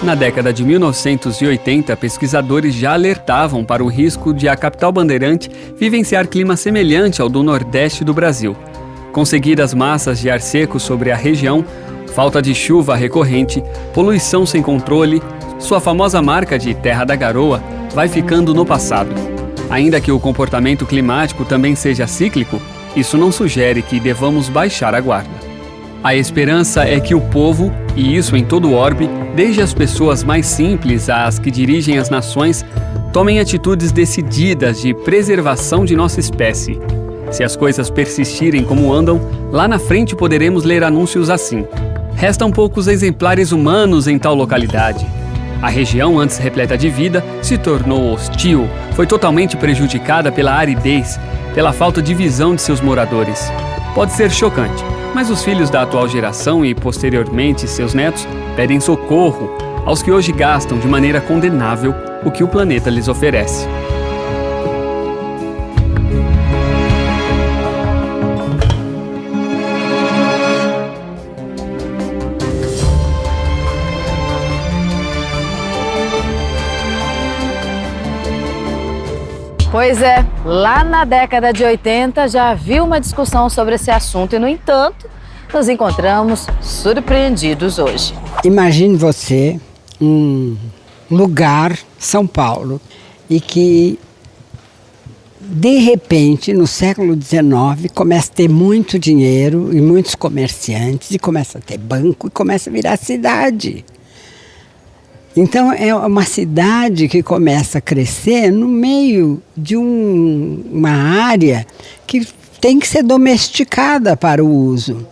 Na década de 1980, pesquisadores já alertavam para o risco de a capital bandeirante vivenciar clima semelhante ao do Nordeste do Brasil. Conseguidas massas de ar seco sobre a região, falta de chuva recorrente, poluição sem controle, sua famosa marca de Terra da Garoa vai ficando no passado. Ainda que o comportamento climático também seja cíclico, isso não sugere que devamos baixar a guarda. A esperança é que o povo, e isso em todo o orbe, desde as pessoas mais simples às que dirigem as nações, tomem atitudes decididas de preservação de nossa espécie. Se as coisas persistirem como andam, lá na frente poderemos ler anúncios assim: restam poucos exemplares humanos em tal localidade. A região, antes repleta de vida, se tornou hostil, foi totalmente prejudicada pela aridez, pela falta de visão de seus moradores. Pode ser chocante, mas os filhos da atual geração e, posteriormente, seus netos pedem socorro aos que hoje gastam de maneira condenável o que o planeta lhes oferece. Pois é, lá na década de 80 já havia uma discussão sobre esse assunto e, no entanto, nos encontramos surpreendidos hoje. Imagine você um lugar, São Paulo, e que, de repente, no século XIX, começa a ter muito dinheiro e muitos comerciantes, e começa a ter banco e começa a virar cidade. Então é uma cidade que começa a crescer no meio de uma área que tem que ser domesticada para o uso.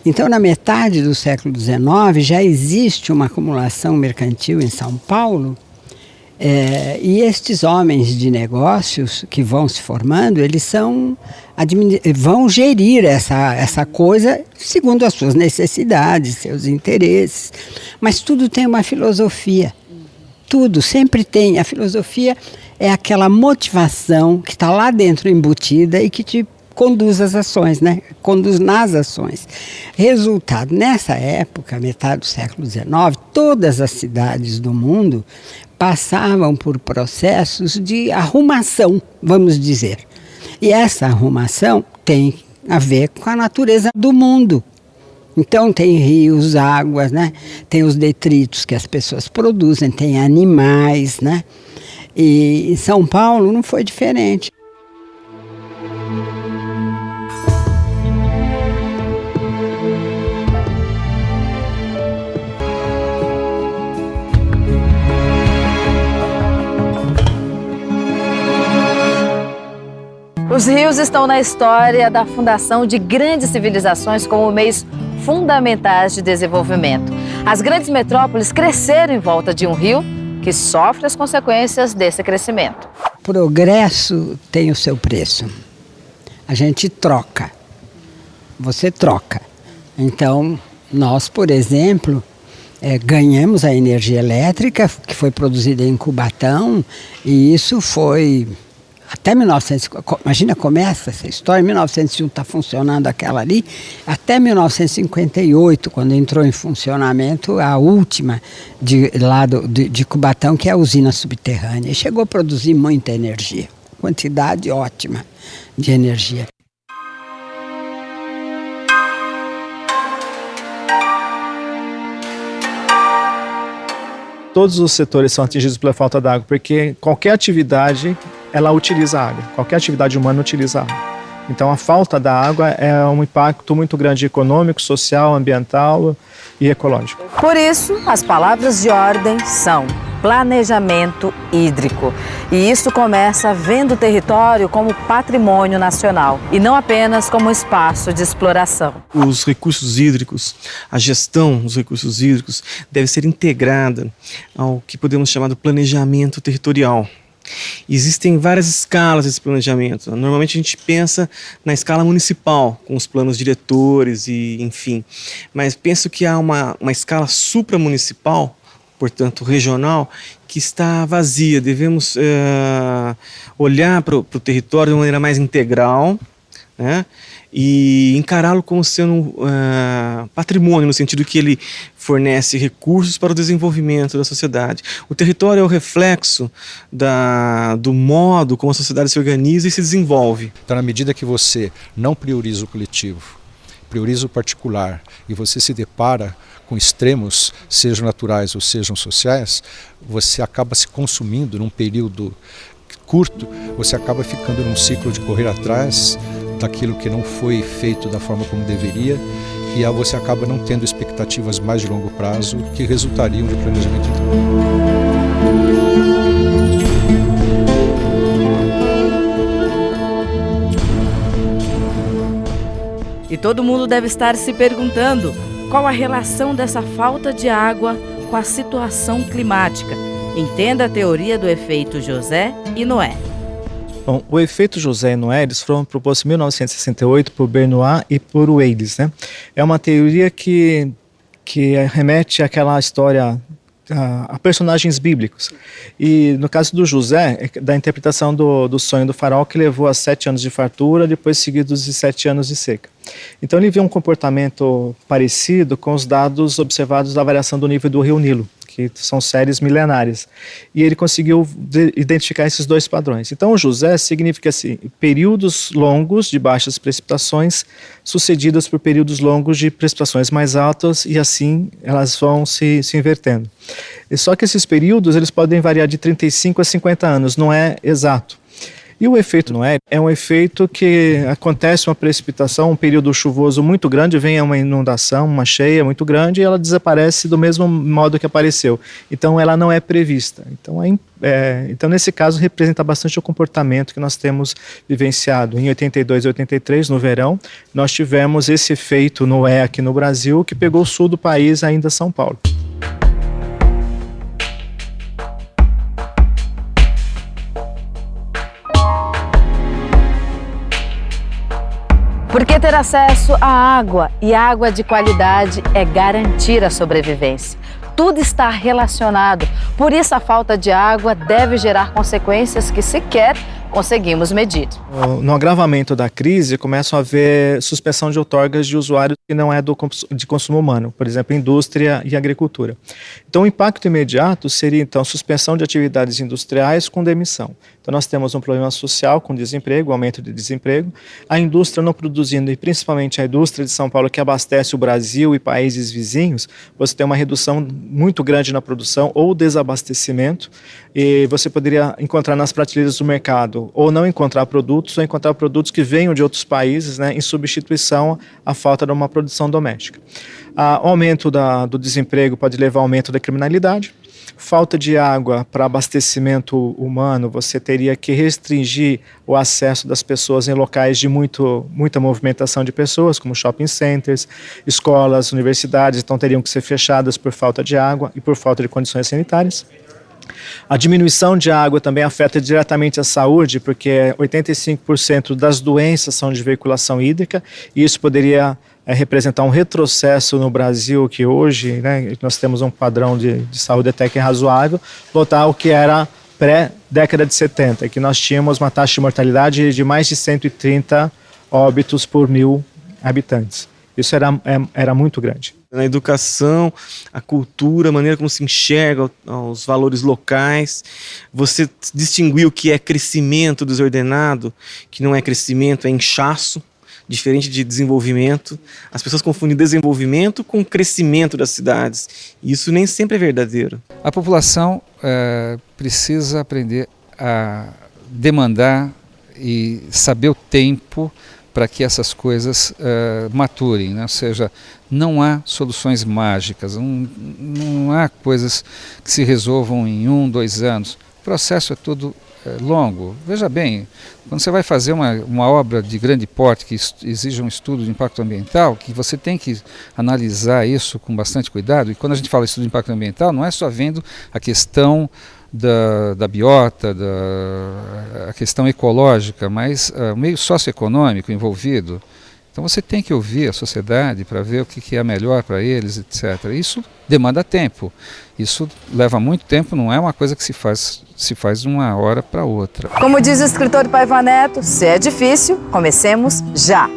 Então, na metade do século XIX, já existe uma acumulação mercantil em São Paulo, e estes homens de negócios que vão se formando, eles vão gerir essa coisa segundo as suas necessidades, seus interesses. Mas tudo tem uma filosofia. Tudo, sempre tem. A filosofia é aquela motivação que está lá dentro embutida e que te conduz às ações, né? Conduz nas ações. Resultado, nessa época, metade do século XIX, todas as cidades do mundo passavam por processos de arrumação, vamos dizer. E essa arrumação tem a ver com a natureza do mundo. Então tem rios, águas, né? Tem os detritos que as pessoas produzem, tem animais, né? E em São Paulo não foi diferente. Os rios estão na história da fundação de grandes civilizações como meios fundamentais de desenvolvimento. As grandes metrópoles cresceram em volta de um rio que sofre as consequências desse crescimento. Progresso tem o seu preço. A gente troca. Você troca. Então, nós, por exemplo, ganhamos a energia elétrica que foi produzida em Cubatão, e isso foi até 1950, imagina, começa essa história, em 1901 está funcionando aquela ali, até 1958, quando entrou em funcionamento a última de Cubatão, que é a usina subterrânea. E chegou a produzir muita energia, quantidade ótima de energia. Todos os setores são atingidos pela falta d'água, porque qualquer atividade ela utiliza água, qualquer atividade humana utiliza água. Então a falta da água é um impacto muito grande econômico, social, ambiental e ecológico. Por isso, as palavras de ordem são planejamento hídrico. E isso começa vendo o território como patrimônio nacional e não apenas como espaço de exploração. Os recursos hídricos, a gestão dos recursos hídricos deve ser integrada ao que podemos chamar de planejamento territorial. Existem várias escalas desse planejamento. Normalmente a gente pensa na escala municipal, com os planos diretores e enfim. Mas penso que há uma escala supramunicipal, portanto regional, que está vazia. Devemos olhar para o território de uma maneira mais integral, né? E encará-lo como sendo patrimônio, no sentido que ele fornece recursos para o desenvolvimento da sociedade. O território é o reflexo do modo como a sociedade se organiza e se desenvolve. Então, na medida que você não prioriza o coletivo, prioriza o particular e você se depara com extremos, sejam naturais ou sejam sociais, você acaba se consumindo num período curto, você acaba ficando num ciclo de correr atrás daquilo que não foi feito da forma como deveria, e aí você acaba não tendo expectativas mais de longo prazo que resultariam de planejamento interno. E todo mundo deve estar se perguntando qual a relação dessa falta de água com a situação climática. Entenda a teoria do efeito José e Noé. Bom, o efeito José e Noé, eles foram propostos em 1968 por Benoit e por Weides, né? É uma teoria que remete àquela história, a personagens bíblicos. E no caso do José, da interpretação do sonho do faraó, que levou a 7 anos de fartura, depois seguidos de 7 anos de seca. Então ele viu um comportamento parecido com os dados observados da variação do nível do rio Nilo, que são séries milenares. E ele conseguiu identificar esses dois padrões. Então o José significa assim, períodos longos de baixas precipitações sucedidas por períodos longos de precipitações mais altas, e assim elas vão se invertendo. Só que esses períodos eles podem variar de 35 a 50 anos, não é exato. E o efeito Noé é um efeito que acontece uma precipitação, um período chuvoso muito grande, vem uma inundação, uma cheia muito grande, e ela desaparece do mesmo modo que apareceu. Então ela não é prevista. Então nesse caso representa bastante o comportamento que nós temos vivenciado. Em 82 e 83, no verão, nós tivemos esse efeito Noé aqui no Brasil, que pegou o sul do país, ainda São Paulo. Porque ter acesso à água e água de qualidade é garantir a sobrevivência. Tudo está relacionado, por isso a falta de água deve gerar consequências que sequer conseguimos medir. No agravamento da crise, começam a haver suspensão de outorgas de usuários que não é de consumo humano, por exemplo, indústria e agricultura. Então, o impacto imediato seria, então, suspensão de atividades industriais com demissão. Então, nós temos um problema social com desemprego, aumento de desemprego, a indústria não produzindo, e principalmente a indústria de São Paulo, que abastece o Brasil e países vizinhos, você tem uma redução muito grande na produção ou desabastecimento, e você poderia encontrar nas prateleiras do mercado ou não encontrar produtos, ou encontrar produtos que venham de outros países, né, em substituição à falta de uma produção doméstica. O aumento do desemprego pode levar ao aumento da criminalidade. Falta de água para abastecimento humano, você teria que restringir o acesso das pessoas em locais de muita movimentação de pessoas, como shopping centers, escolas, universidades, então teriam que ser fechadas por falta de água e por falta de condições sanitárias. A diminuição de água também afeta diretamente a saúde, porque 85% das doenças são de veiculação hídrica, e isso poderia representar um retrocesso no Brasil, que hoje, né, nós temos um padrão de saúde até que razoável, voltar ao que era pré-década de 70, que nós tínhamos uma taxa de mortalidade de mais de 130 óbitos por 1.000 habitantes. Isso era muito grande. Na educação, a cultura, a maneira como se enxerga os valores locais, você distinguir o que é crescimento desordenado, que não é crescimento, é inchaço, diferente de desenvolvimento. As pessoas confundem desenvolvimento com crescimento das cidades. E isso nem sempre é verdadeiro. A população precisa aprender a demandar e saber o tempo para que essas coisas maturem, né? Ou seja, não há soluções mágicas, não há coisas que se resolvam em 1, 2 anos. O processo é todo longo. Veja bem, quando você vai fazer uma obra de grande porte que exige um estudo de impacto ambiental, que você tem que analisar isso com bastante cuidado, e quando a gente fala estudo de impacto ambiental, não é só vendo a questão da biota, a questão ecológica, mas o meio socioeconômico envolvido. Então você tem que ouvir a sociedade para ver o que é melhor para eles, etc. Isso demanda tempo. Isso leva muito tempo, não é uma coisa que se faz de uma hora para outra. Como diz o escritor Paiva Neto, se é difícil, comecemos já.